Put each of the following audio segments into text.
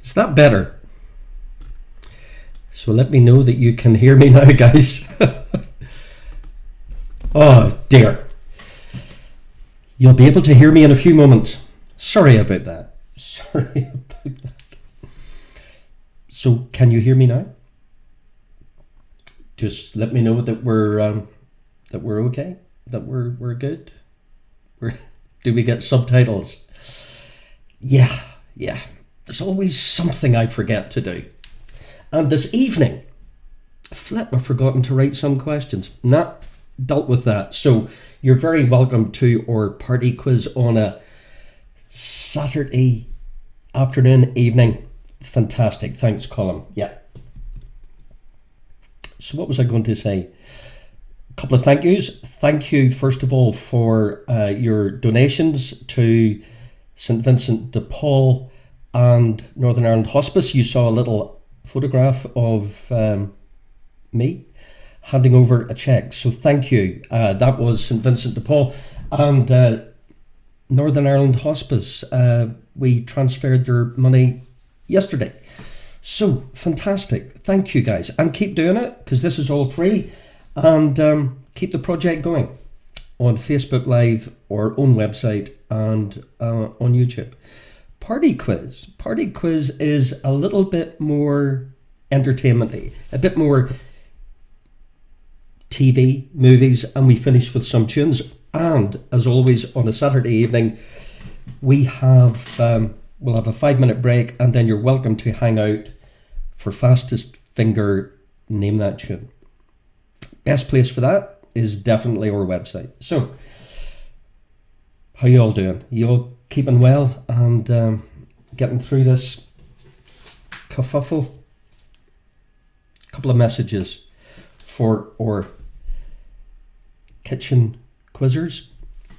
Is that better? So let me know that you can hear me now, guys. Oh dear. You'll be able to hear me in a few moments. Sorry about that. Sorry about that. So can you hear me now? Just let me know that we're okay, that we're good. Do we get subtitles? Yeah. There's always something I forget to do. And this evening, I've forgotten to write some questions. Dealt with that. So you're very welcome to our party quiz on a Saturday afternoon, evening. Fantastic. Thanks, Colin. Yeah. So what was I going to say? A couple of thank yous. Thank you, first of all, for your donations to St. Vincent de Paul and Northern Ireland Hospice. You saw a little photograph of me handing over a cheque. So thank you. That was St. Vincent de Paul and Northern Ireland Hospice. We transferred their money yesterday. So fantastic. Thank you, guys. And keep doing it, because this is all free. And keep the project going on Facebook Live, our own website, and on YouTube. Party quiz. Party quiz is a little bit more entertainment-y, a bit more TV, movies, and we finish with some tunes. And as always, on a Saturday evening, we'll have a 5-minute break, and then you're welcome to hang out for fastest finger name that tune. Best place for that is definitely our website. So, how you all doing? You all keeping well and getting through this kerfuffle? A couple of messages for our kitchen quizzers.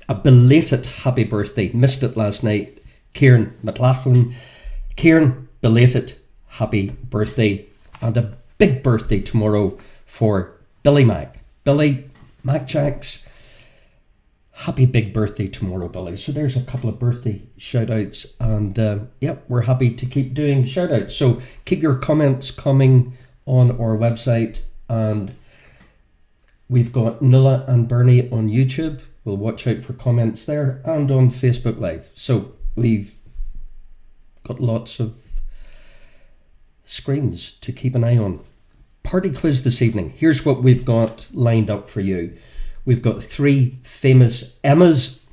A belated happy birthday. Missed it last night. Kieran McLaughlin. Kieran, belated happy birthday. And a big birthday tomorrow for Billy Mac. Billy Mac Jacks. Happy big birthday tomorrow, Billy. So there's a couple of birthday shout outs. And we're happy to keep doing shout outs. So keep your comments coming on our website. And we've got Nuala and Bernie on YouTube. We'll watch out for comments there. And on Facebook Live. So we've got lots of screens to keep an eye on. Party quiz this evening. Here's what we've got lined up for you. We've got 3 famous Emmas,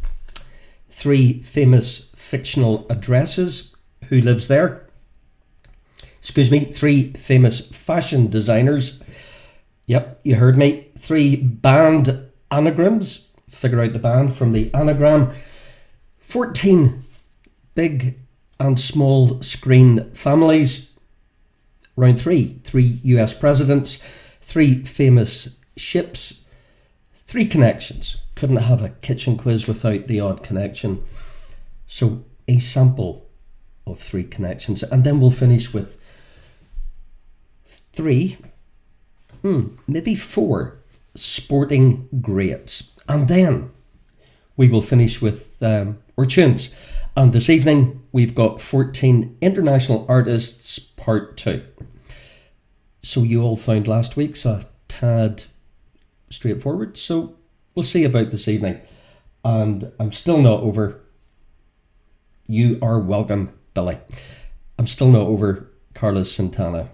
3 famous fictional addresses. Who lives there? 3 famous fashion designers. Yep, you heard me. 3 band anagrams. Figure out the band from the anagram. 14 big and small screen families. Round 3 US presidents, 3 famous ships, 3 connections. Couldn't have a kitchen quiz without the odd connection. So a sample of 3 connections. And then we'll finish with 3, maybe 4 sporting greats. And then we will finish with our tunes. And this evening we've got 14 international artists part 2. So you all found last week's a tad straightforward. So we'll see about this evening. And I'm still not over. You are welcome, Billy. I'm still not over Carlos Santana.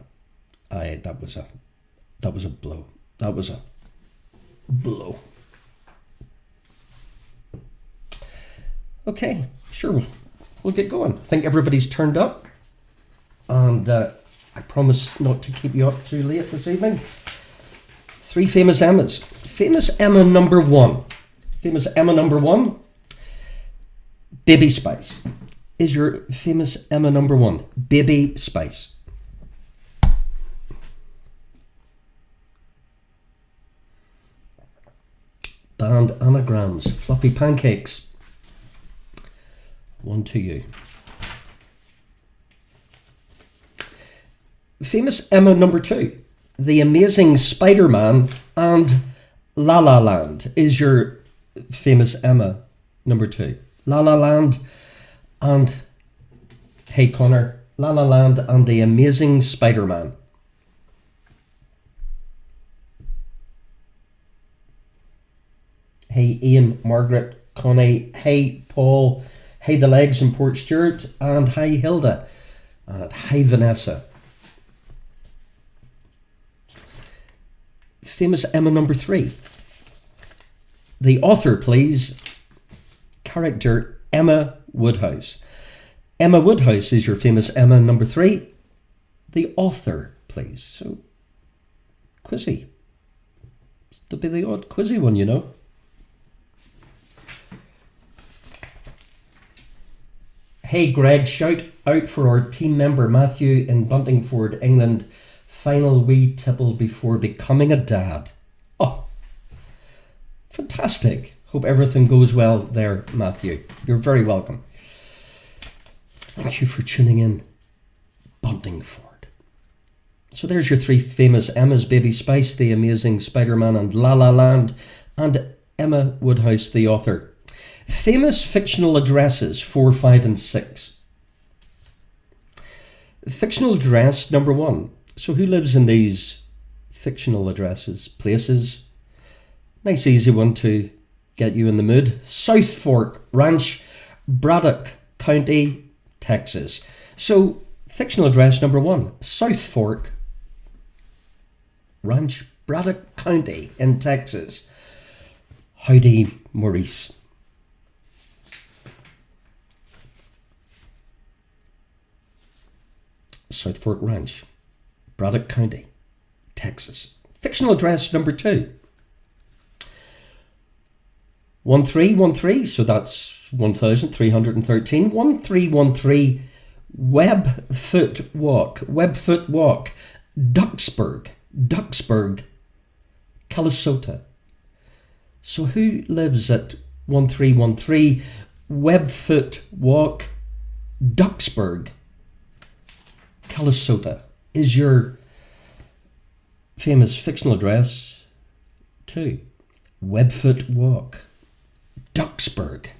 That was a blow. That was a blow. Okay, sure. We'll get going. I think everybody's turned up. And I promise not to keep you up too late this evening. 3 famous Emmas. Famous Emma number 1. Famous Emma number 1. Baby Spice. Is your famous Emma number 1. Baby Spice. Band anagrams. Fluffy pancakes. 1 to you. Famous Emma number 2. The Amazing Spider-Man and La La Land is your famous Emma number 2. La La Land and Hey Connor La La Land and The Amazing Spider-Man. Hey Ian, Margaret, Connie, hey Paul, hey The Legs in Port Stewart, and hi Hilda, and hi Vanessa. Famous Emma number 3. The author, please. Character Emma Woodhouse. Emma Woodhouse is your famous Emma number 3. The author, please. So, quizzy. To be the odd quizzy one, you know. Hey Greg, shout out for our team member Matthew in Buntingford, England. Final wee tipple before becoming a dad. Oh, fantastic. Hope everything goes well there, Matthew. You're very welcome. Thank you for tuning in, Buntingford. So there's your 3 famous Emmas: Baby Spice, The Amazing Spider-Man, and La La Land, and Emma Woodhouse, the author. Famous fictional addresses 4, 5, and 6. Fictional address number 1. So who lives in these fictional addresses, places? Nice easy one to get you in the mood. South Fork Ranch, Braddock County, Texas. So fictional address number 1, South Fork Ranch, Braddock County in Texas. Howdy, Maurice. South Fork Ranch, Braddock County, Texas. Fictional address number 2. 1313, so that's 1313. 1313 Webfoot Walk, Duxburg, Calisota. So who lives at 1313 Webfoot Walk, Duxburg, Calisota is your famous fictional address 2. Webfoot Walk, Duxburg.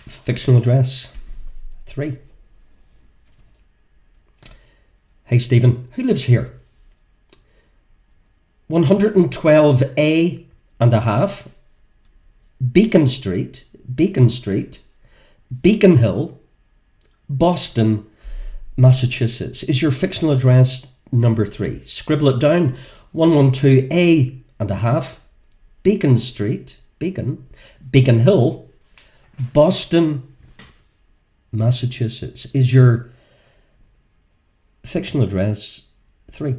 Fictional address 3. Hey Stephen, who lives here? 112A and a half, Beacon Street, Beacon Hill, Boston, Massachusetts is your fictional address number 3. Scribble it down. 112A and a half, Beacon Street, Beacon Hill, Boston, Massachusetts is your fictional address 3.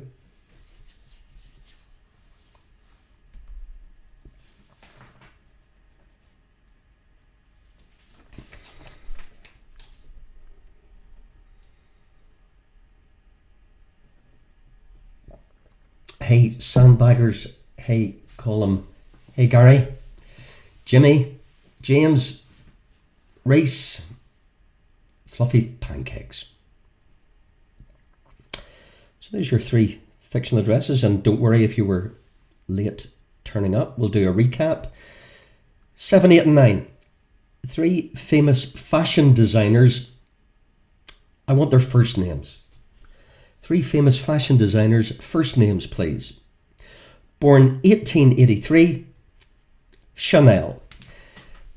Hey sandbaggers, hey Colm, hey Gary, Jimmy, James, Reese, Fluffy Pancakes. So there's your 3 fictional addresses, and don't worry if you were late turning up. We'll do a recap. 7, 8 and 9. 3 famous fashion designers. I want their first names. 3 famous fashion designers, first names please. Born 1883, Chanel.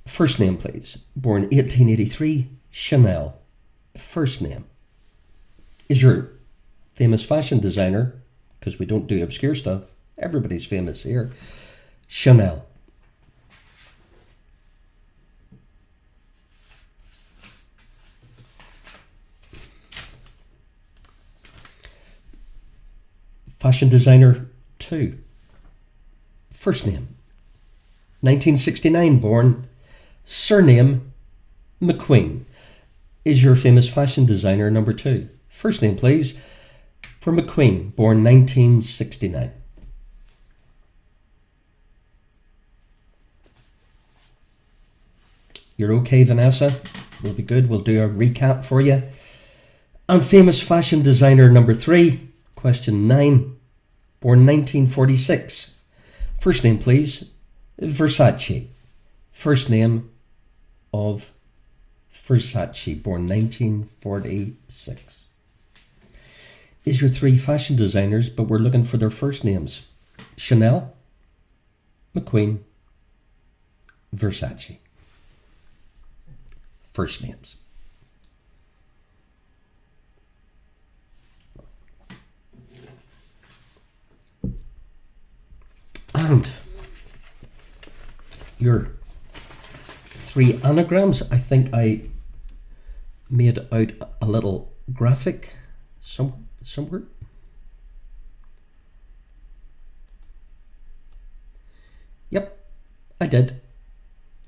First name please. Born 1883, Chanel. First name. Is your famous fashion designer, because we don't do obscure stuff, everybody's famous here, Chanel. Fashion designer 2. First name, 1969 born, surname McQueen is your famous fashion designer number 2. First name please. For McQueen, born 1969. You're okay, Vanessa? We'll be good. We'll do a recap for you. And famous fashion designer number 3, question 9, born 1946. First name, please. Versace. First name of Versace, born 1946. Is your 3 fashion designers, but we're looking for their first names. Chanel, McQueen, Versace. First names. And your 3 anagrams, I think I made out a little graphic somewhere. Yep, I did.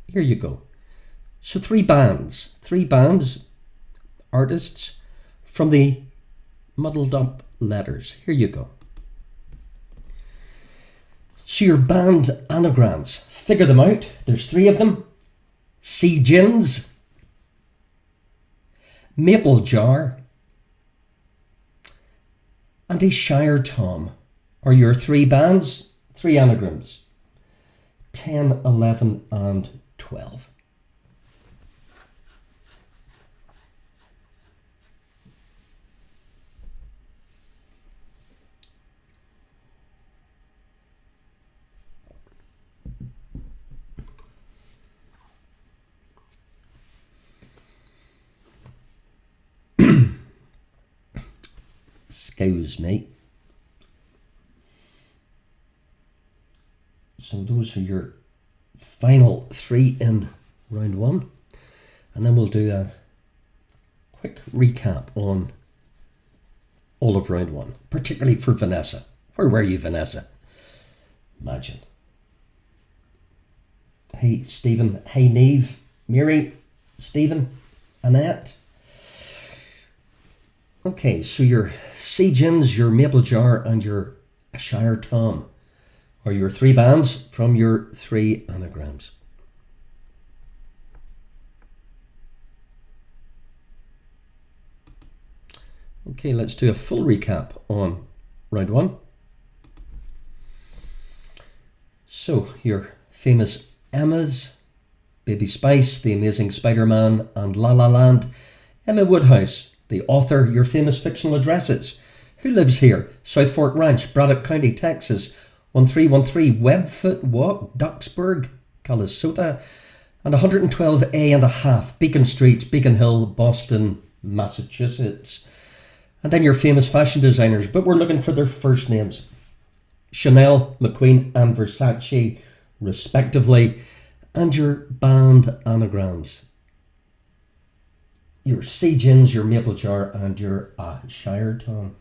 Here you go. So 3 bands, artists from the muddled up letters. Here you go. So your band anagrams, figure them out. There's 3 of them. Sea Gins, Maple Jar, and a Shire Tom are your 3 bands, 3 anagrams. 10, 11 and 12. Excuse me. So those are your final 3 in round 1, and then we'll do a quick recap on all of round 1, particularly for Vanessa. Where were you, Vanessa? Imagine. Hey, Stephen. Hey, Neve. Mary. Stephen. Annette. Okay, so your Sea Gins, your Maple Jar, and your Shire Tom are your 3 bands from your 3 anagrams. Okay, let's do a full recap on round 1. So, your famous Emmas, Baby Spice, The Amazing Spider-Man, and La La Land. Emma Woodhouse, the author, your famous fictional addresses. Who lives here? South Fork Ranch, Braddock County, Texas. 1313 Webfoot Walk, Duxburg, Calisota. And 112A and a half, Beacon Street, Beacon Hill, Boston, Massachusetts. And then your famous fashion designers, but we're looking for their first names. Chanel, McQueen and Versace, respectively. And your band anagrams. Your Sea Gins, your Maple Jar, and your Shire Tom.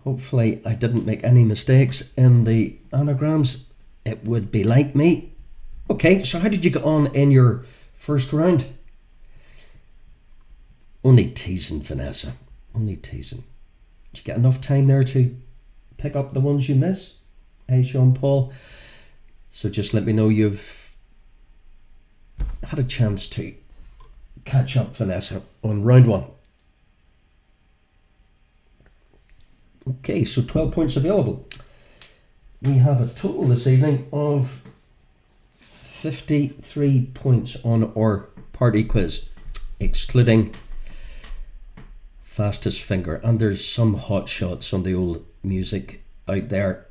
Hopefully I didn't make any mistakes in the anagrams. It would be like me. Okay, so how did you get on in your first round? Only teasing, Vanessa. Only teasing. Did you get enough time there to pick up the ones you miss? Hey, Sean Paul. So just let me know you've had a chance to catch up, Vanessa, on round 1. Okay, so 12 points available. We have a total this evening of 53 points on our party quiz, excluding fastest finger. And there's some hot shots on the old music out there.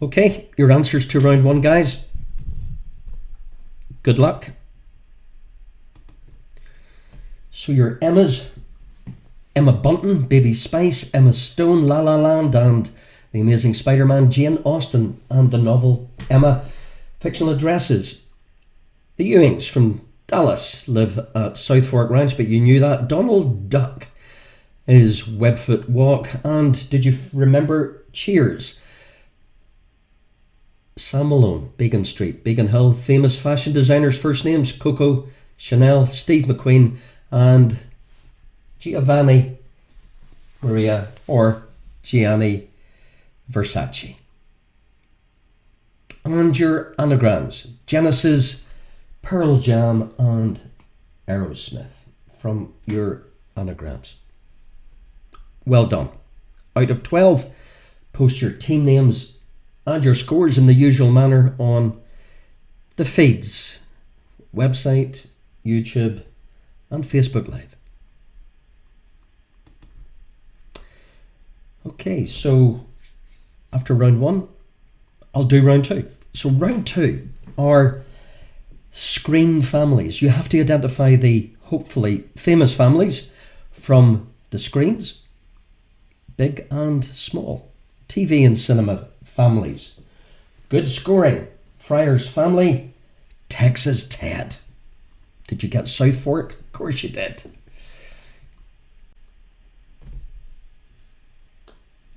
Okay, your answers to round 1, guys. Good luck. So your Emmas: Emma Bunton, Baby Spice, Emma Stone, La La Land, and The Amazing Spider-Man, Jane Austen, and the novel Emma. Fictional addresses: the Ewings from Dallas live at South Fork Ranch, but you knew that. Donald Duck is Webfoot Walk, and did you remember Cheers? Sam Malone, Beacon Street, Beacon Hill. Famous fashion designers' first names: Coco Chanel, Steve McQueen, and Giovanni Maria or Gianni Versace. And your anagrams: Genesis, Pearl Jam, and Aerosmith. from your anagrams. Well done. Out of 12, post your team names and your scores in the usual manner on the feeds, website, YouTube, and Facebook Live. Okay, so after round one, I'll do round two. So round two are screen families. You have to identify the hopefully famous families from the screens, big and small. TV and cinema families. Good scoring. Friars family, Texas Ted. Did you get South Fork? Of course you did.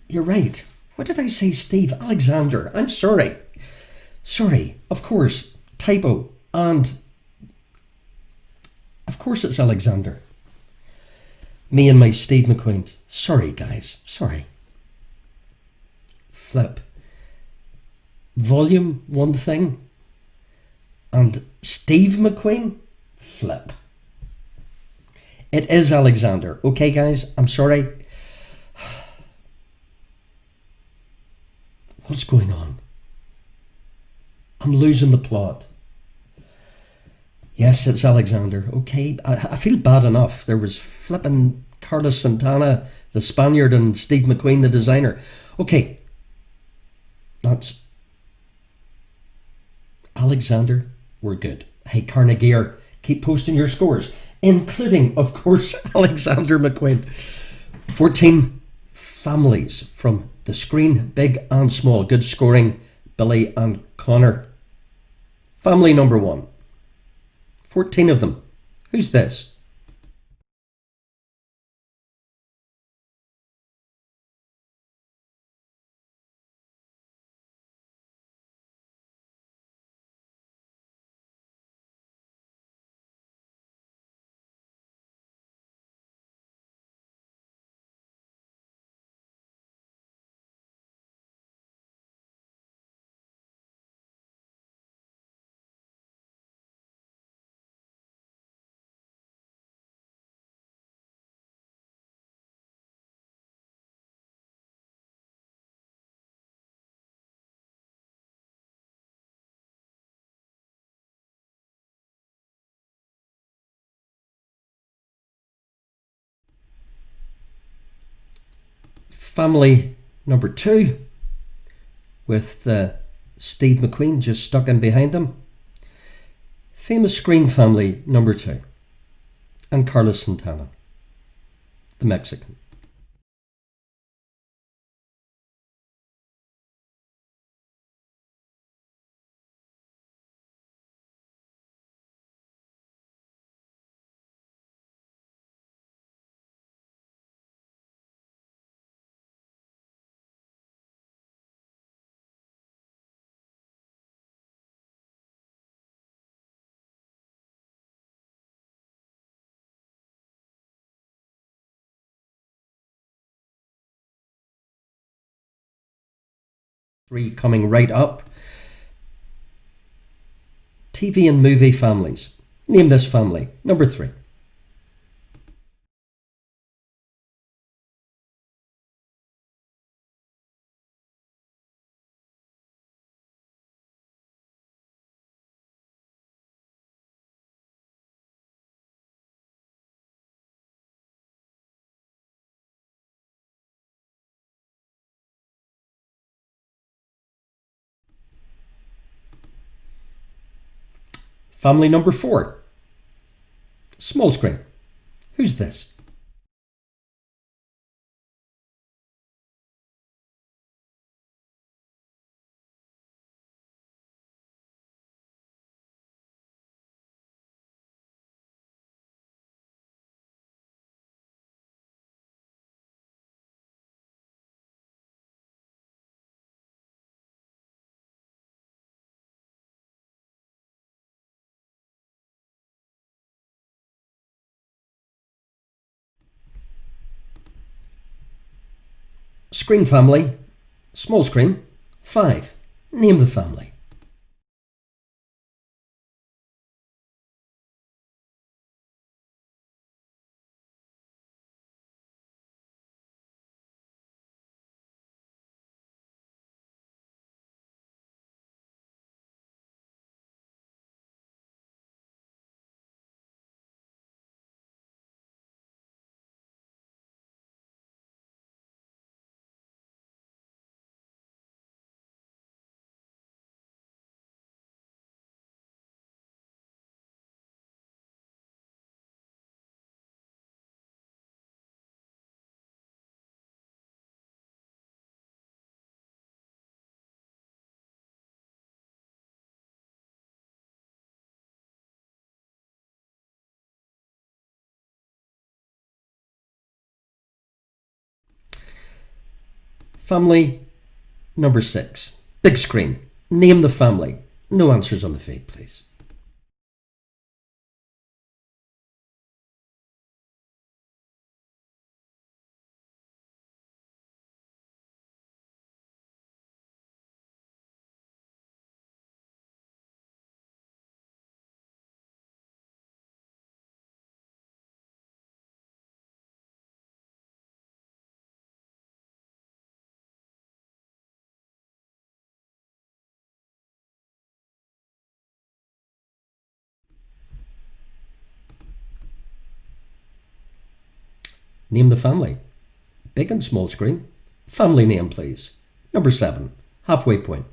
You're right. What did I say, Steve? Alexander. I'm sorry. Sorry. Of course. Typo. And of course it's Alexander. Me and my Steve McQueen. Sorry, guys. Sorry. Flip. Volume, one thing. And Steve McQueen? Flip. It is Alexander. Okay, guys? I'm sorry. What's going on? I'm losing the plot. Yes, it's Alexander. Okay, I feel bad enough. There was flipping Carlos Santana, the Spaniard, and Steve McQueen, the designer. Okay, that's Alexander. We're good. Hey, Carnegie, keep posting your scores, including, of course, Alexander McQueen. 14 families from the screen, big and small. Good scoring, Billy and Connor. Family number one. 14 of them. Who's this? Family number two, with Steve McQueen just stuck in behind them. Famous screen family number two, and Carlos Santana, the Mexican. Three coming right up. TV and movie families. Name this family. Number three. Family number four. Small screen. Who's this? Screen family. Small screen. 5. Name the family. Family number 6. Big screen. Name the family. No answers on the feed, please. Name the family. Big and small screen. Family name, please. Number 7. Halfway point.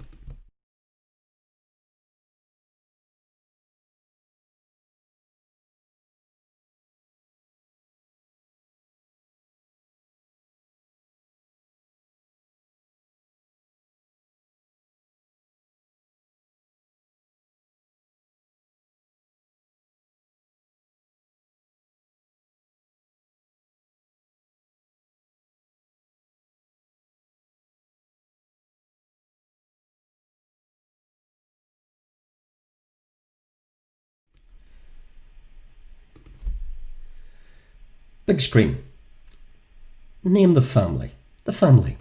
Big screen. Name the family. The family.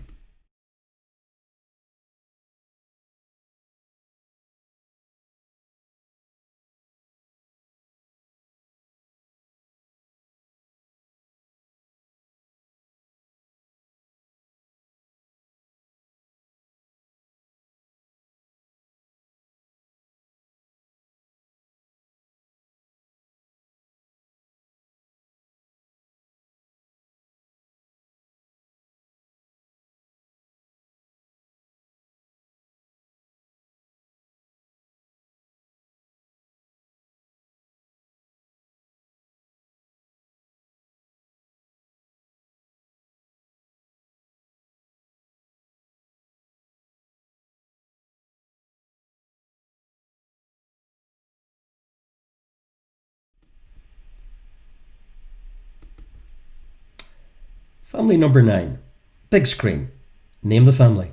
Family number 9. Big screen. Name the family.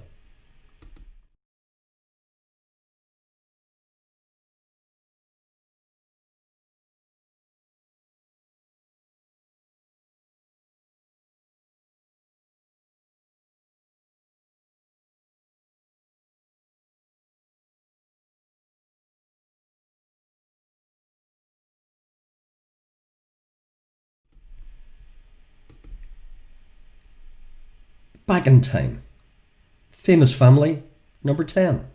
Back in time. Famous family number 10.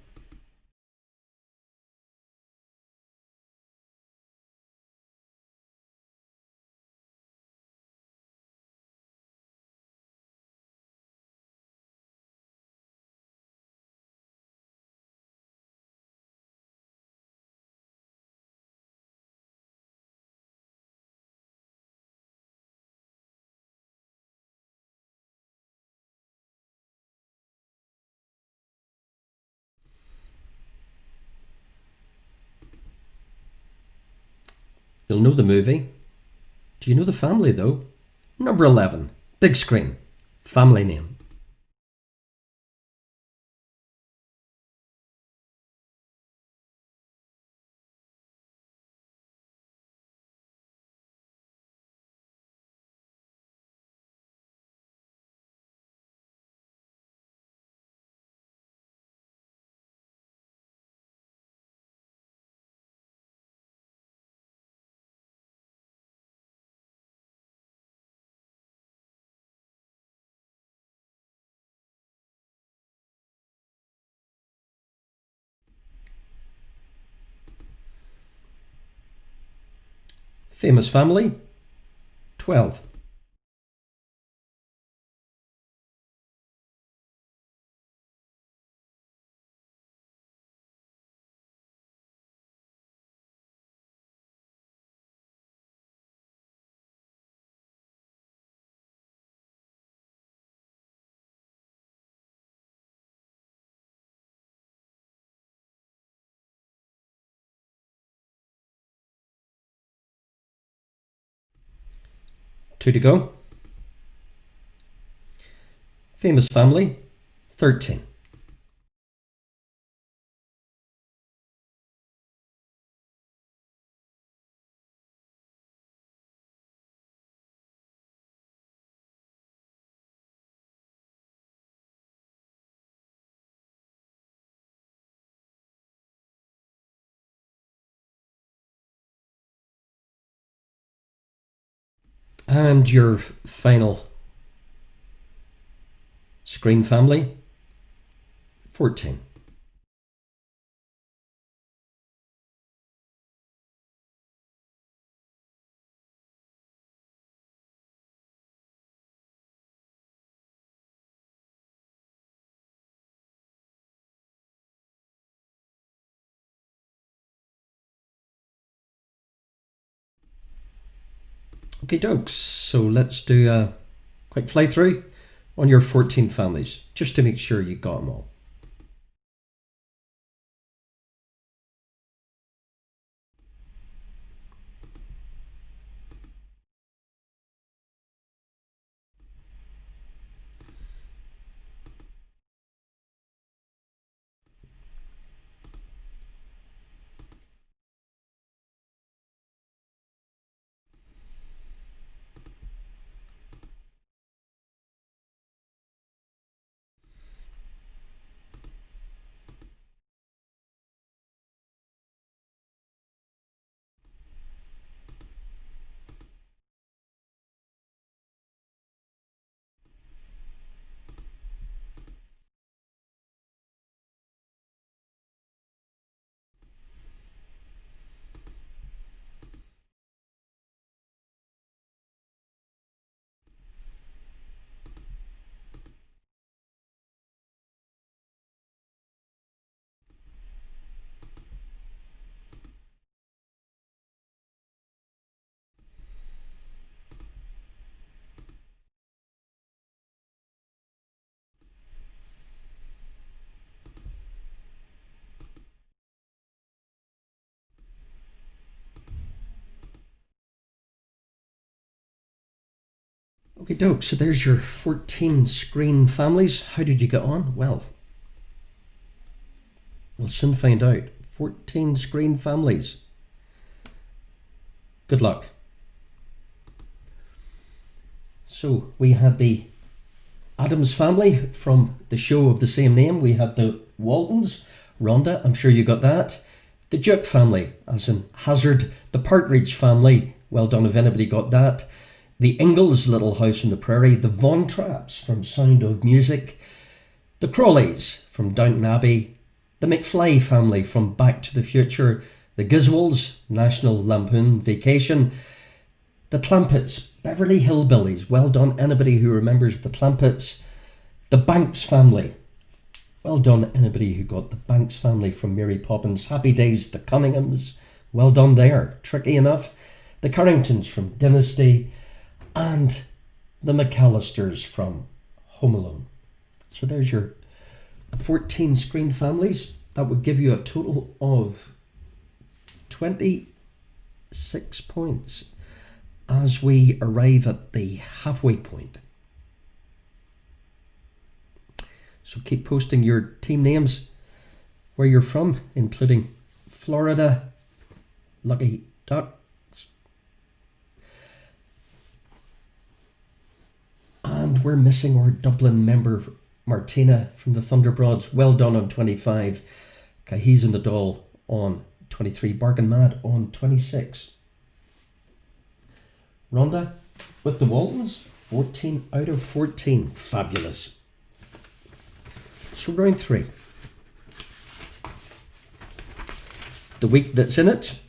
You'll know the movie. Do you know the family though? Number 11. Big screen. Family name. Famous family 12. Two to go. Famous family 13. And your final screen family, 14. Okay, dokes. So let's do a quick fly through on your 14 families, just to make sure you got them all. Okay, doke. So there's your 14 screen families. How did you get on? Well, we'll soon find out. 14 screen families. Good luck. So we had the Adams family from the show of the same name. We had the Waltons. Rhonda, I'm sure you got that. The Duke family, as in Hazard. The Partridge family. Well done if anybody got that. The Ingalls, Little House on the Prairie. The Von Trapps from Sound of Music. The Crawleys from Downton Abbey. The McFly family from Back to the Future. The Giswolds, National Lampoon Vacation. The Clampetts, Beverly Hillbillies. Well done anybody who remembers the Clampetts. The Banks family. Well done anybody who got the Banks family from Mary Poppins. Happy Days, the Cunninghams. Well done there. Tricky enough. The Carringtons from Dynasty. And the McAllisters from Home Alone. So there's your 14 screen families. That would give you a total of 26 points as we arrive at the halfway point. So keep posting your team names, where you're from, including Florida, Lucky Ducks, and we're missing our Dublin member, Martina from the Thunderbroads. Well done on 25. Cahies and the Doll on 23. Bargain Mad on 26. Rhonda with the Waltons, 14 out of 14. Fabulous. So round 3. The week that's in it,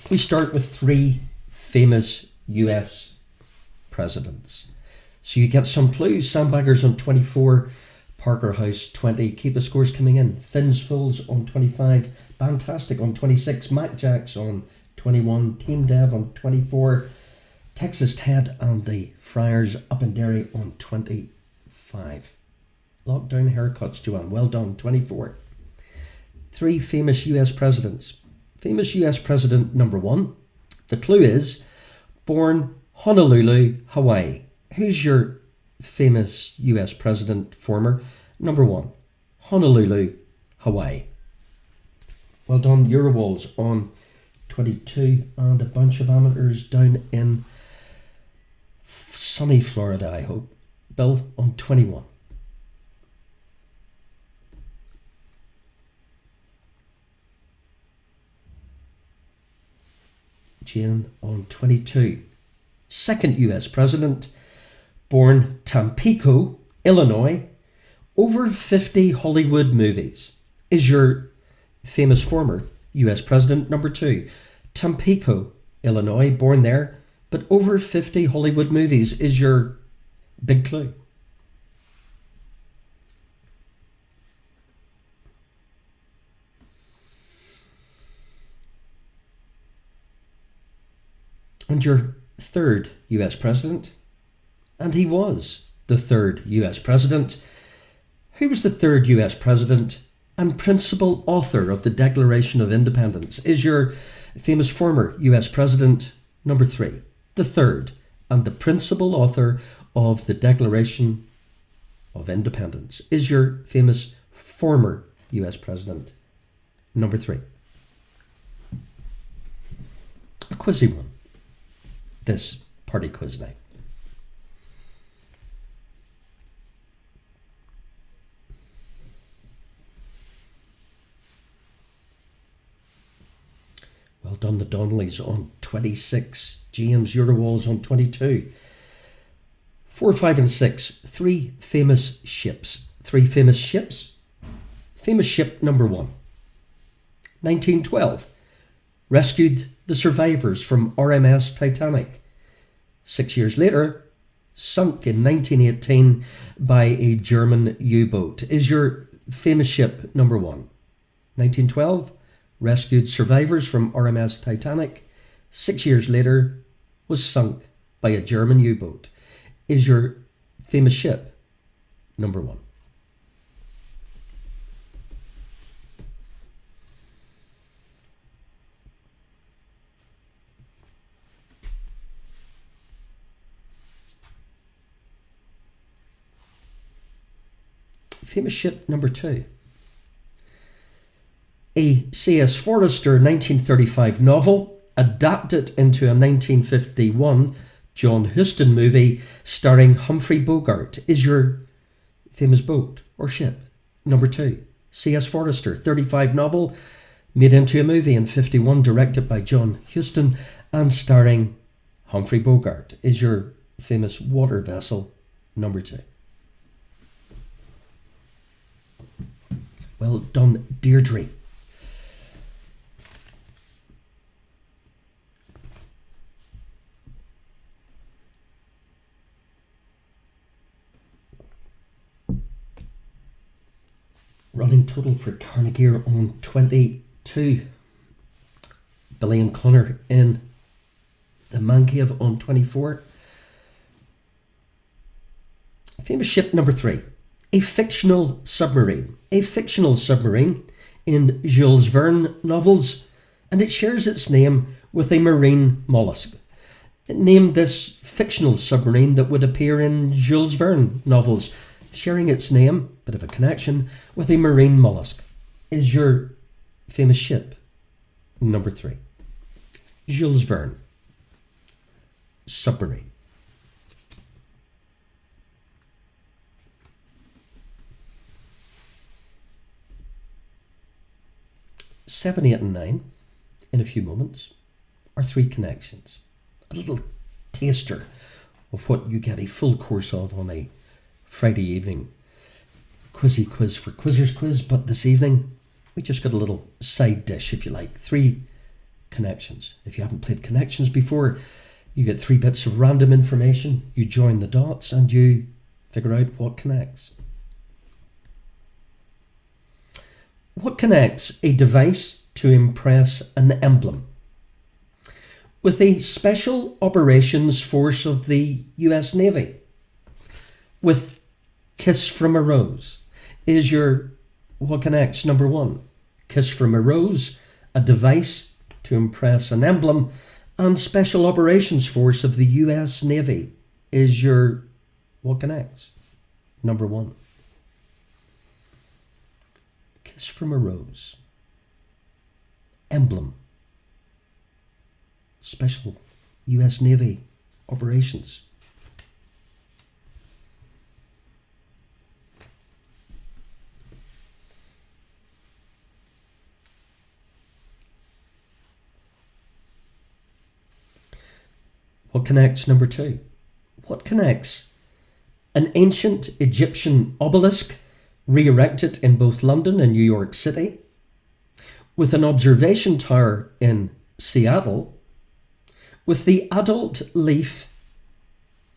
we start with 3 famous US presidents. So you get some clues. Sandbaggers on 24, Parker House 20. Keep the scores coming in. Finn's Fools on 25, Fantastic on 26, Mac Jacks on 21, Team Dev on 24, Texas Ted and the Friars Up and Derry on 25. Lockdown Haircuts, Joanne. Well done, 24. 3 famous US presidents. Famous US president number 1. The clue is born Honolulu, Hawaii. Who's your famous US president, former? Number 1. Honolulu, Hawaii. Well done, Eurowalls on 22, and a bunch of amateurs down in sunny Florida, I hope. Bill on 21. Jane on 22. Second US president, born Tampico, Illinois. Over 50 Hollywood movies. Is your famous former US president. Number 2. Tampico, Illinois, born there, but over 50 Hollywood movies is your big clue. And your third US president, and he was the third US president. Who was the third US president and principal author of the Declaration of Independence? Is your famous former US president. Number 3. The third and the principal author of the Declaration of Independence. Is your famous former US president. Number 3. A quizzy one this party quiz night. Well done, the Donnellys on 26. James Eurowalls on 22. 4, 5 and 6. 3 famous ships. 3 famous ships. Famous ship number 1. 1912. Rescued the survivors from RMS Titanic. 6 years later, sunk in 1918 by a German U-boat. Is your famous ship number 1. 1912. Rescued survivors from RMS Titanic. 6 years later, was sunk by a German U-boat. Is your famous ship number 1. Famous ship number 2. A C.S. Forester 1935 novel adapted into a 1951 John Huston movie starring Humphrey Bogart. Is your famous boat or ship number 2. C.S. Forester 35 novel made into a movie in 51 directed by John Huston and starring Humphrey Bogart. Is your famous water vessel number 2. Well done, Deirdre. Running total for Carnegie on 22. Billy and Connor in the Man Cave on 24. Famous ship number 3. A fictional submarine. A fictional submarine in Jules Verne novels, and it shares its name with a marine mollusk. Name this fictional submarine that would appear in Jules Verne novels, sharing its name, bit of a connection, with a marine mollusk. Is your famous ship number 3. Jules Verne submarine. Seven, 8 and 9 in a few moments are 3 connections. A little taster of what you get a full course of on a Friday evening quizzy quiz for Quizzers Quiz, but this evening we just got a little side dish, if you like. 3 connections. If you haven't played connections before, you get 3 bits of random information, you join the dots and you figure out what connects. What connects a device to impress an emblem with a Special Operations Force of the US Navy? With Kiss from a Rose. Is your what connects number 1? Kiss from a Rose, a device to impress an emblem, and Special Operations Force of the US Navy. Is your what connects number 1? kiss from a rose. Emblem. Special US Navy operations. What connects number 2? What connects an ancient Egyptian obelisk re-erected in both London and New York City with an observation tower in Seattle with the adult leaf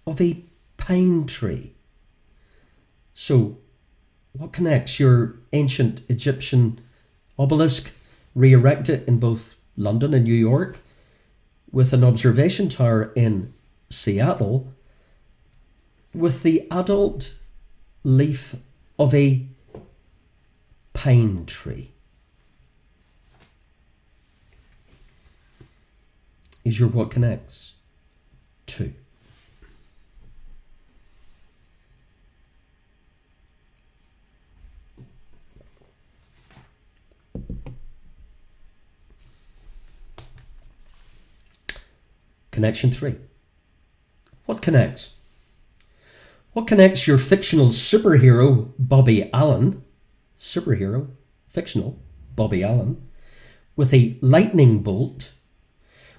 of a pine tree? So, what connects your ancient Egyptian obelisk re-erected in both London and New York with an observation tower in Seattle with the adult leaf of a pine tree? Is your what connects 2? Connection 3. What connects? What connects your fictional superhero, Bobby Allen, fictional Bobby Allen, with a lightning bolt,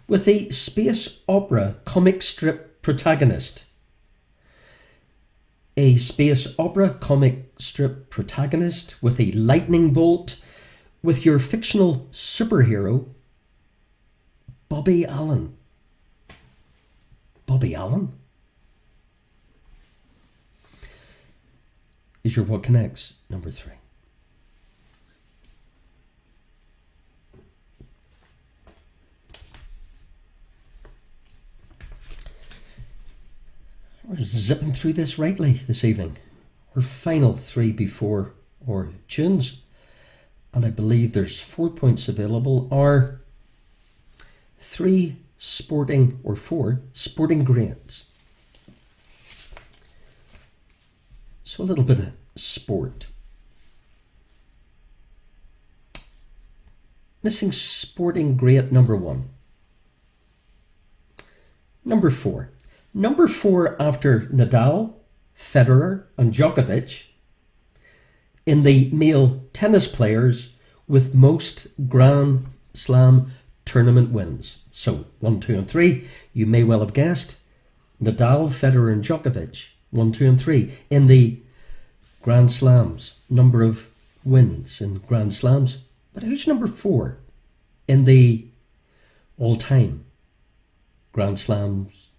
with a space opera comic strip protagonist? A space opera comic strip protagonist with a lightning bolt with your fictional superhero, Bobby Allen. Bobby Allen? Is your what connects number 3? We're zipping through this rightly this evening. Our final 3 before our tunes, and I believe there's 4 points available, are 4 sporting greats. So a little bit of sport. Missing sporting great number 1. Number 4. Number 4 after Nadal, Federer and Djokovic in the male tennis players with most Grand Slam tournament wins. So 1, 2 and 3, you may well have guessed. Nadal, Federer and Djokovic, 1, 2 and 3 in the Grand Slams, number of wins in Grand Slams. But who's number 4 in the all-time Grand Slams,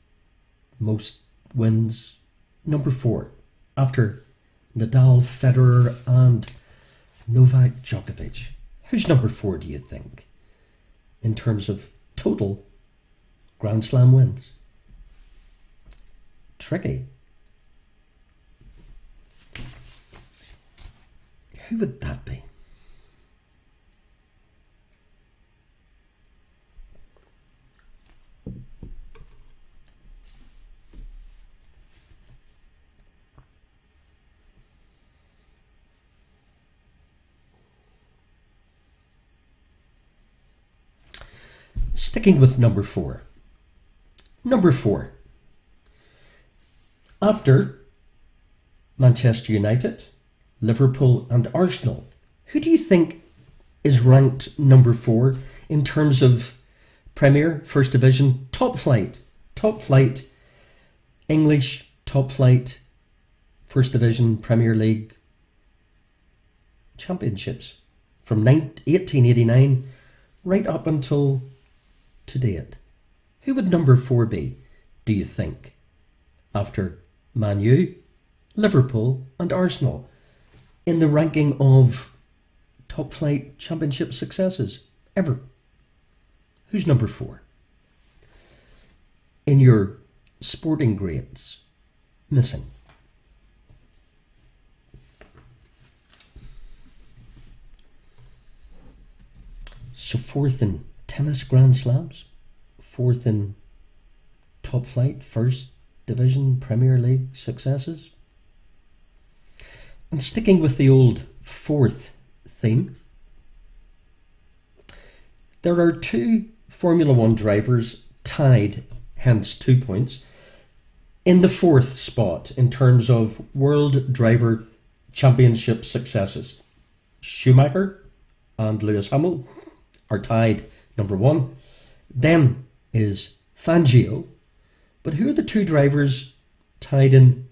most wins? Number 4 after Nadal, Federer and Novak Djokovic. Who's number 4, do you think, in terms of total Grand Slam wins? Tricky. Who would that be? Sticking with number 4. Number 4. After Manchester United, Liverpool and Arsenal, who do you think is ranked number 4 in terms of Premier, First Division, top flight, English, top flight, First Division, Premier League championships from 1889 right up until to date? Who would number 4 be, do you think, after Man U, Liverpool and Arsenal in the ranking of top flight championship successes ever? Who's number 4 in your sporting greats missing? So 4th in tennis Grand Slams, 4th in top flight, First Division, Premier League successes. And sticking with the old 4th theme. There are two Formula One drivers tied, hence 2 points, in the fourth spot in terms of World Driver Championship successes. Schumacher and Lewis Hamilton are tied number 1. Then is Fangio. But who are the two drivers tied in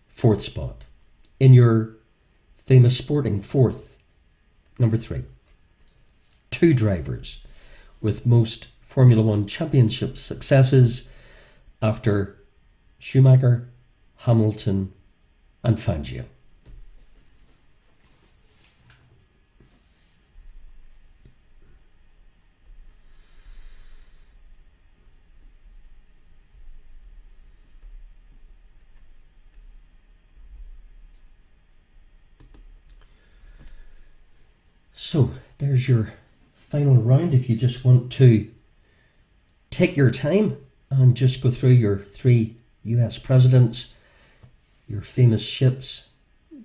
fourth spot in your famous sporting fourth? Number 3. Two drivers with most Formula One championship successes after Schumacher, Hamilton and Fangio. So there's your final round. If you just want to take your time and just go through your 3 US presidents, your famous ships,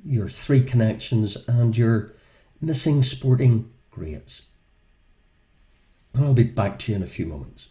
your 3 connections and your missing sporting greats. I'll be back to you in a few moments.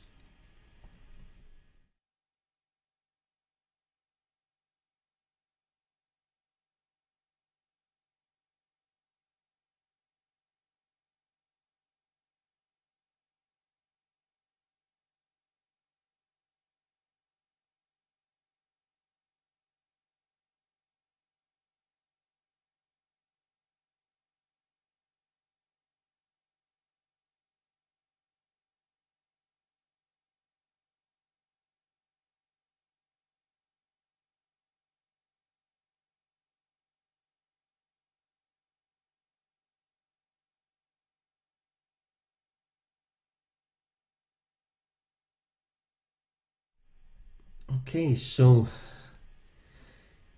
Okay, so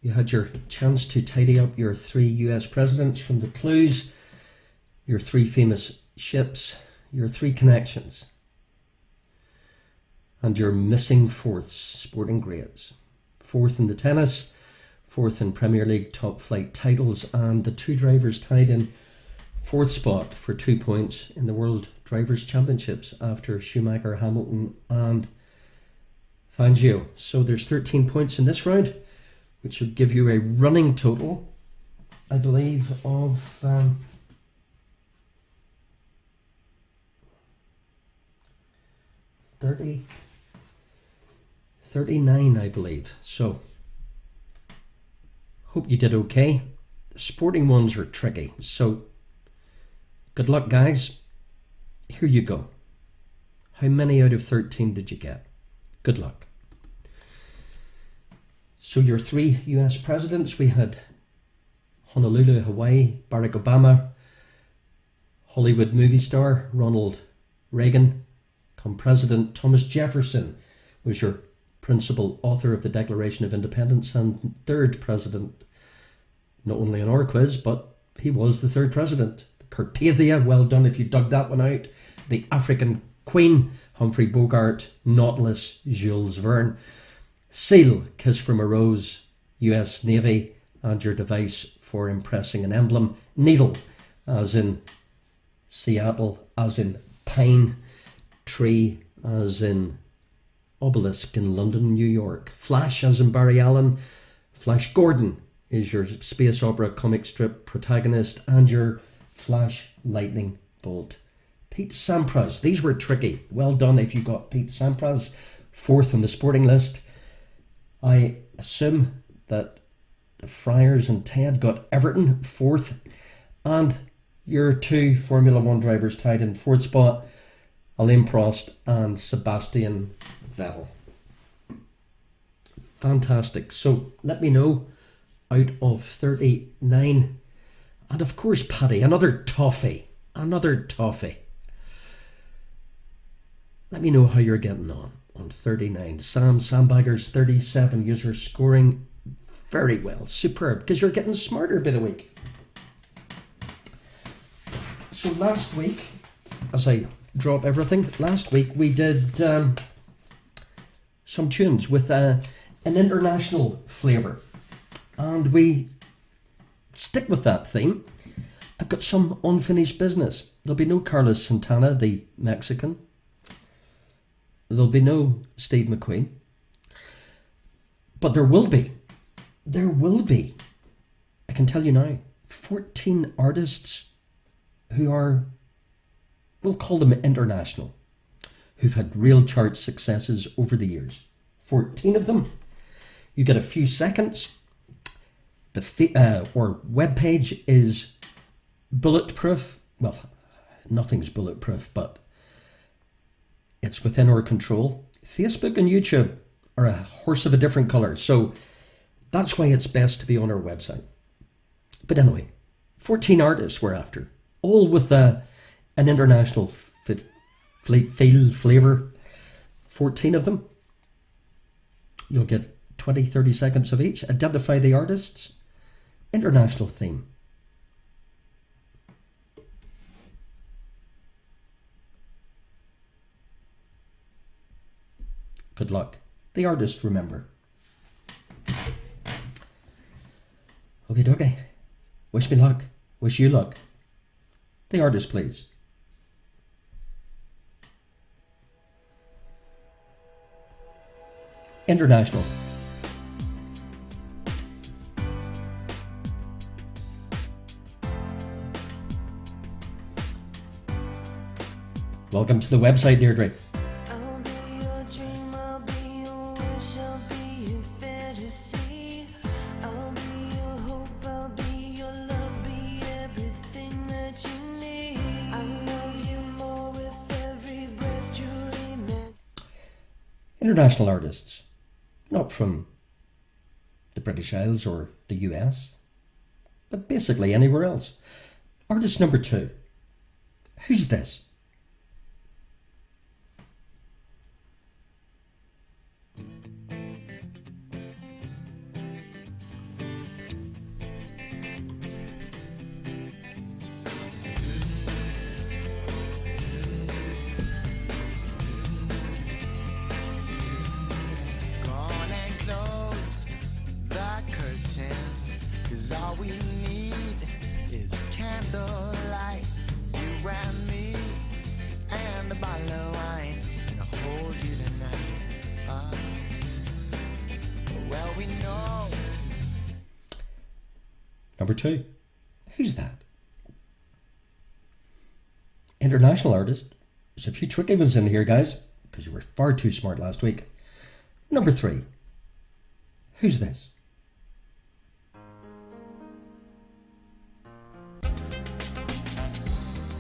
you had your chance to tidy up your 3 US presidents from the clues, your 3 famous ships, your 3 connections, and your missing fourths, sporting greats. 4th in the tennis, 4th in Premier League top flight titles, and the 2 drivers tied in 4th spot for 2 points in the World Drivers' Championships after Schumacher, Hamilton and Fangio. So there's 13 points in this round, which would give you a running total, I believe, of 39, I believe. So hope you did okay. The sporting ones are tricky, so good luck, guys. Here you go. How many out of 13 did you get? Good luck. So your 3 US presidents, we had Honolulu, Hawaii, Barack Obama, Hollywood movie star Ronald Reagan, President Thomas Jefferson was your principal author of the Declaration of Independence and 3rd president, not only on our quiz, but he was the 3rd president. Carpathia, well done if you dug that one out. The African Queen, Humphrey Bogart. Nautilus, Jules Verne. Seal, Kiss from a Rose, US Navy, and your device for impressing an emblem. Needle, as in Seattle, as in pine. Tree, as in obelisk in London, New York. Flash, as in Barry Allen. Flash Gordon is your space opera comic strip protagonist, and your Flash Lightning Bolt. Pete Sampras. These were tricky. Well done if you got Pete Sampras. 4th on the sporting list. I assume that the Friars and Ted got Everton 4th. And your 2 Formula One drivers tied in 4th spot. Alain Prost and Sebastian Vettel. Fantastic. So let me know out of 39. And of course, Paddy, another toffee. Another toffee. Let me know how you're getting on 39. Sandbaggers 37. You're scoring very well. Superb. Because you're getting smarter by the week. So last week, as I drop everything, last week we did some tunes with an international flavour. And we stick with that theme. I've got some unfinished business. There'll be no Carlos Santana, the Mexican. There'll be no Steve McQueen. But there will be, I can tell you now, 14 artists who are, we'll call them international, who've had real chart successes over the years. 14 of them. You get a few seconds. The webpage is bulletproof. Well, nothing's bulletproof, but it's within our control. Facebook and YouTube are a horse of a different colour, so that's why it's best to be on our website. But anyway, 14 artists we're after, all with an international flavour. 14 of them. You'll get 20, 30 seconds of each. Identify the artists. International theme. Good luck. The artist, remember. Okay, dokie. Wish me luck. Wish you luck. The artist, please. International. Welcome to the website, Deirdre. I'll be your dream, I'll be your wish, I'll be your fantasy. I'll be your hope, I'll be your love, be everything that you need. I love you more with every breath, truly meant. International artists. Not from the British Isles or the US, but basically anywhere else. Artist number 2. Who's this? Gone and closed the curtains, 'cause all we need is candlelight. You and me, and a bottle of wine, and I'll hold you tonight. Well, we know. Number 2. Who's that? International artist. There's a few tricky ones in here, guys, because you were far too smart last week. Number 3. Who's this?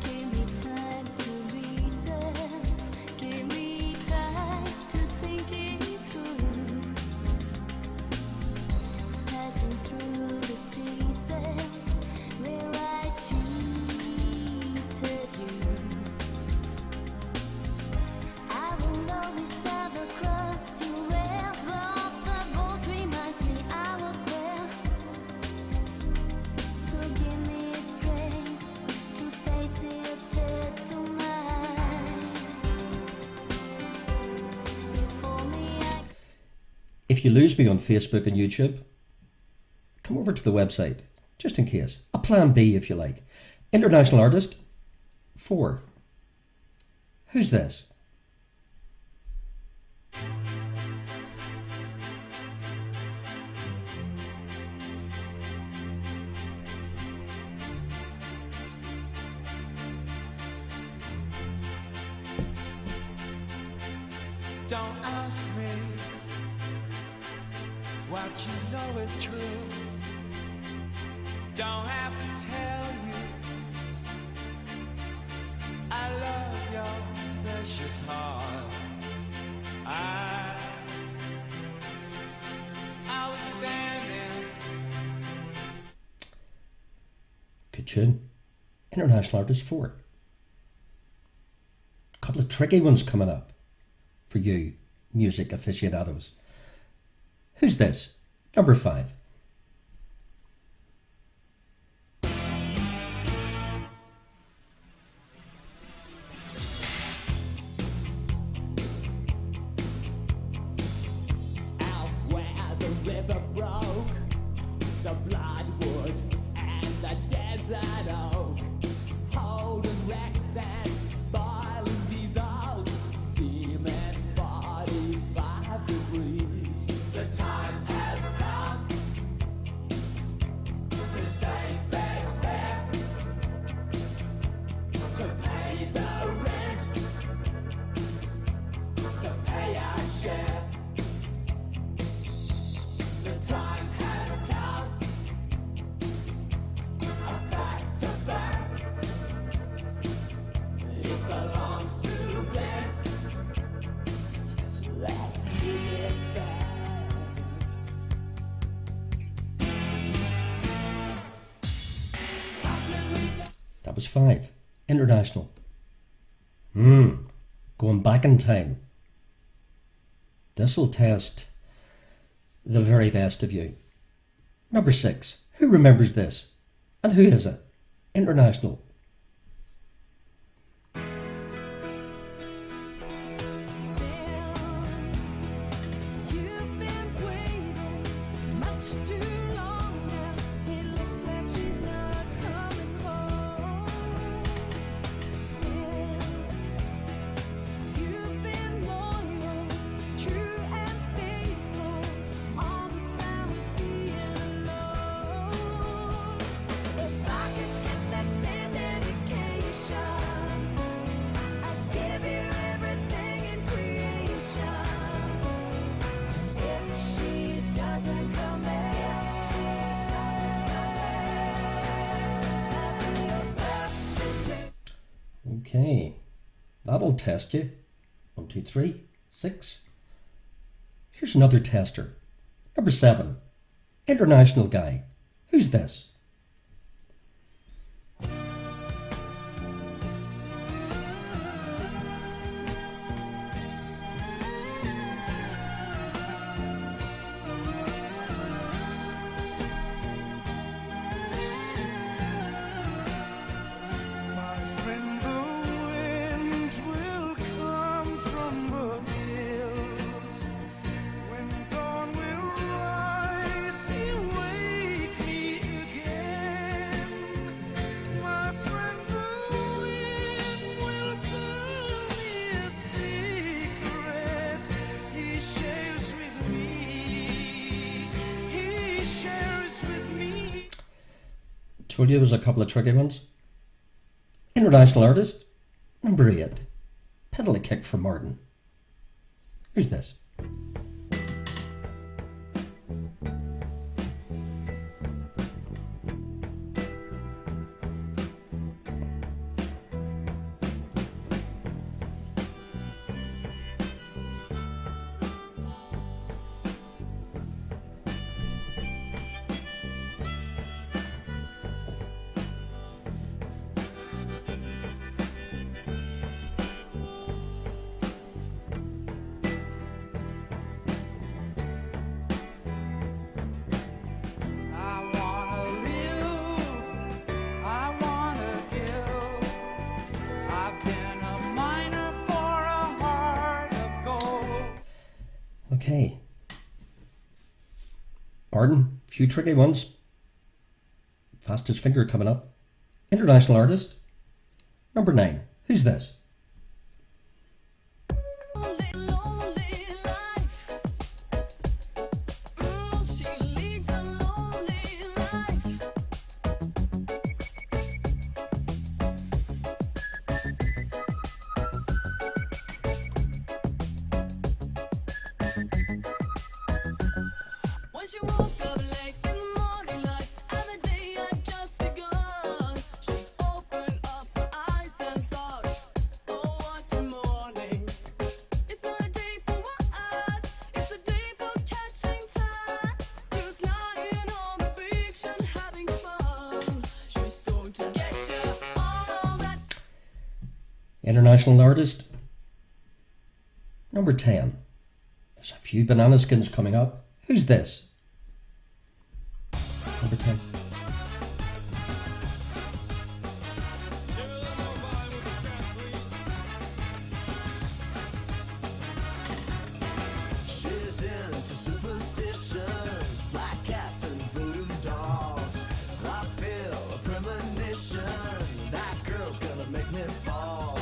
Give me time to reset. Give me time to think it through. Passing through the season where I cheated you. I will always have a crust to wear, but the boat reminds me I was there. So give me strength to face this test of mine. Before me, If you lose me on Facebook and YouTube, come over to the website, just in case. A plan B, if you like. International artist 4. Who's this? Don't ask me what you know is true. Don't have to tell you I love your precious heart. I was standing. Good tune. International artist 4. A couple of tricky ones coming up for you music aficionados. Who's this? Number 5. Out where the river broke, the bloodwood and the desert oak. 5. International. Going back in time. This'll test the very best of you. Number 6. Who remembers this? And who is it? International. You've been waiting much too long now. It looks like she's not coming home. Still, you've been loyal, true and faithful. All this time with being alone. If I could get that same dedication, I'd give you everything in creation. If she doesn't come back, I'll be your substitute. Okay. That'll test you. 1, 2, 3, 6. Here's another tester. Number 7. International guy. Who's this? My friend, the wind will come from the hills. When dawn will rise, he'll wake me again. My friend, the wind will tell me a secret. He shares with me. He shares with me. Told you there was a couple of tricky ones. International artist. Number 8. Pedal a kick for Martin. Who's this? I wanna live, I wanna give. I've been a miner for a heart of gold. Okay. Martin, few tricky ones. Fastest finger coming up. International artist. Number 9. Who's this? Lonely, lonely life. She leads a lonely life. When she woke up late in the morning light, and the day had just begun, she opened up her eyes and thought, oh, what a morning. It's not a day for what? It's a day for catching time. Just lying on the beach and having fun. She's going to get you all that. International artist. Number 10. There's a few banana skins coming up. Who's this? Number 10. She's into superstitions, black cats and voodoo dolls. I feel a premonition, that girl's gonna make me fall.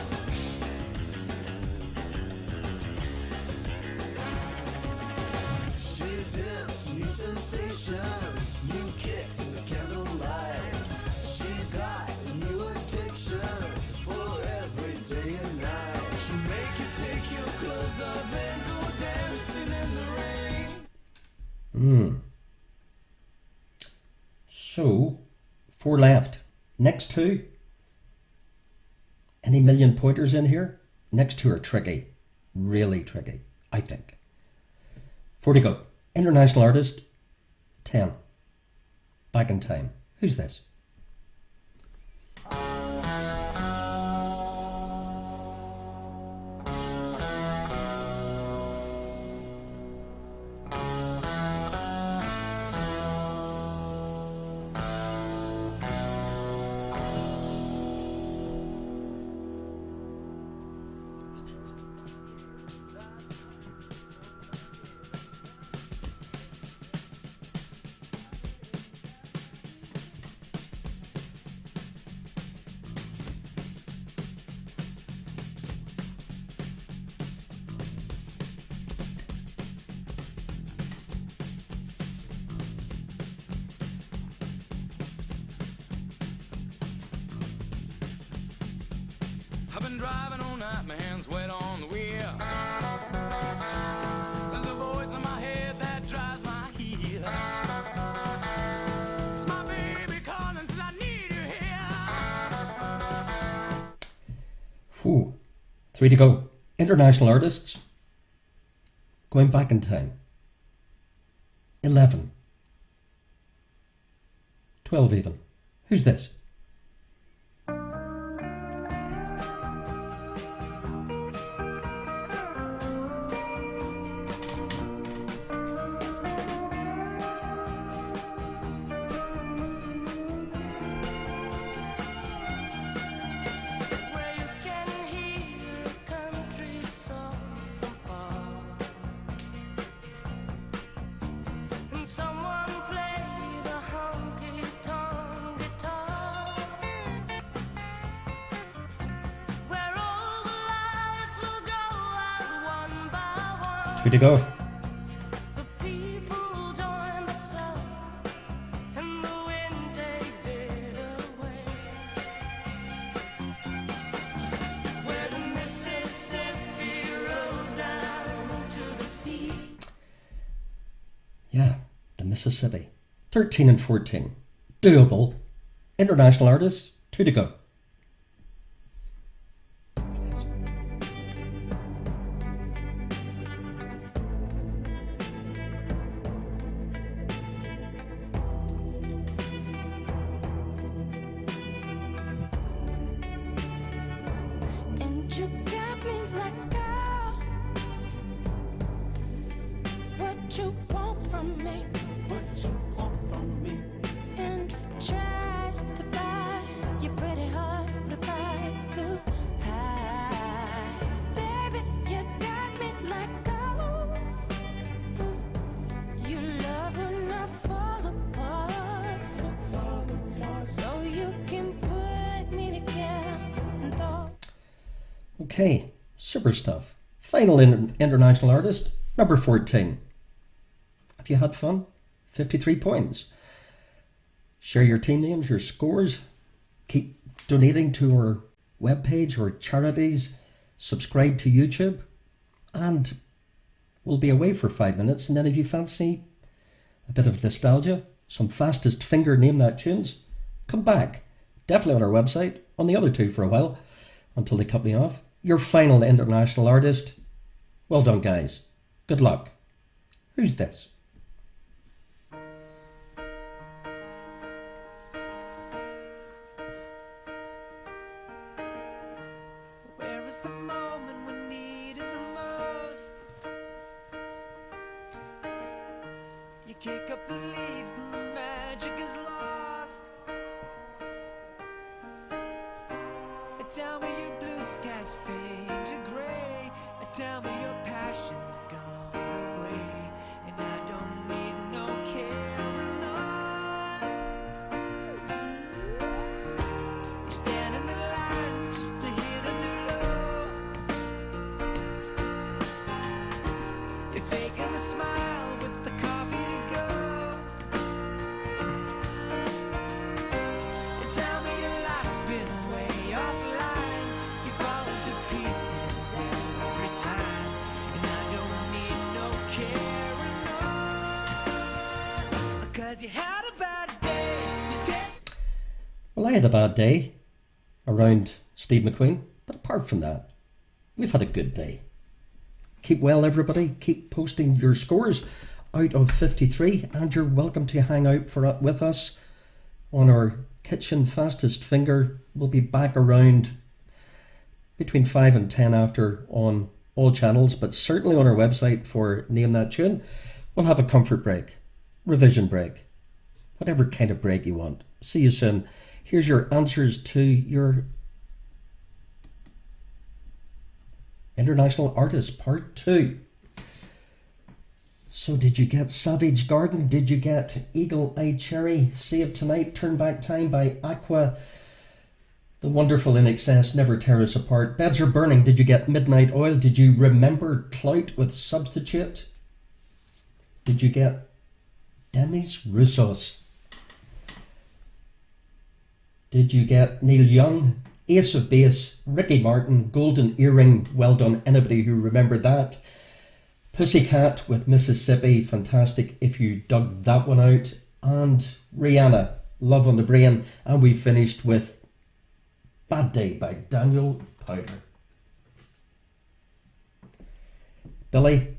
She's into new sensations, new kicks in the candlelight. She's got new addictions for every day and night. She'll make you take your clothes off and go dancing in the rain. So, 4 left. Next 2. Any million pointers in here? Next 2 are tricky. Really tricky, I think. 4 to go. International artist. 10. Back in time. Who's this? She I've been driving all night, my hands wet on the wheel. There's a voice in my head that drives my heel. It's my baby calling, says I need you here. Whew. 3 to go. International artists. Going back in time. 11. 12 even. Who's this? Where you can hear a country song from far, and someone play the honky-tonk guitar, where all the lights will go out one by one. 2 to go. The people join the sun, and the wind takes it away. Where the Mississippi rolls down to the sea. Yeah, the Mississippi. 13 and 14. Doable. International artists. 2 to go. And you got me like, girl, what you want from me? What you want from me? And try to buy your pretty heart with a price too high. Baby, you got me like gold. You love when I fall apart, so you can put me together and thought. Okay, super stuff. Final international artist, number 14. Have you had fun? 53 points. Share your team names, your scores. Keep donating to our webpage or charities. Subscribe to YouTube. And we'll be away for 5 minutes. And then if you fancy a bit of nostalgia, some fastest finger name that tunes, come back. Definitely on our website, on the other two for a while, until they cut me off. Your final international artist. Well done, guys. Good luck. Who's this? Where is the moment we need it the most? You kick up the leaves and the magic is lost. Tell me your blue skies fade to gray. Tell me your passion's gone away, and I don't need no carrying on. You stand in the line just to hit a new low. You're faking a smile with the coffee to go. You tell me your life's been way offline. You fall into pieces every time, and I don't need no carrying on. 'Cause you had a bad day. You take Well, I had a bad day around Steve McQueen, but apart from that, we've had a good day. Keep well, everybody. Keep posting your scores out of 53, and you're welcome to hang out with us on our kitchen fastest finger. We'll be back around between 5 and 10 after on all channels, but certainly on our website for Name That Tune. We'll have a comfort break, revision break, whatever kind of break you want. See you soon. Here's your answers to your International Artist Part 2. So did you get Savage Garden? Did you get Eagle Eye Cherry? Save Tonight, Turn Back Time by Aqua. The Wonderful In Excess, Never Tear Us Apart. Beds Are Burning. Did you get Midnight Oil? Did you remember Clout with Substitute? Did you get Demis Roussos? Did you get Neil Young, Ace of Base, Ricky Martin, Golden Earring, well done anybody who remembered that. Pussycat with Mississippi, fantastic if you dug that one out. And Rihanna, Love on the Brain. And we finished with Bad Day by Daniel Powder. Billy,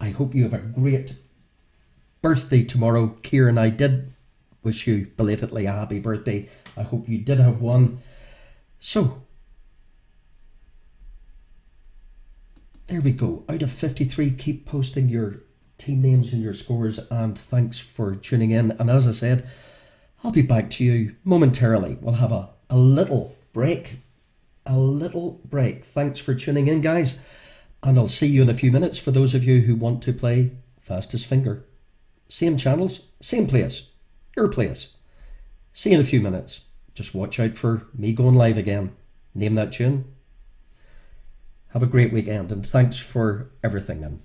I hope you have a great birthday tomorrow. Kieran, I did wish you belatedly a happy birthday. I hope you did have one. So, there we go. Out of 53, keep posting your team names and your scores, and thanks for tuning in. And as I said, I'll be back to you momentarily. We'll have a little break. A little break. Thanks for tuning in, guys. And I'll see you in a few minutes for those of you who want to play Fastest Finger. Same channels, same place, your place. See you in a few minutes. Just watch out for me going live again. Name that tune. Have a great weekend, and thanks for everything then.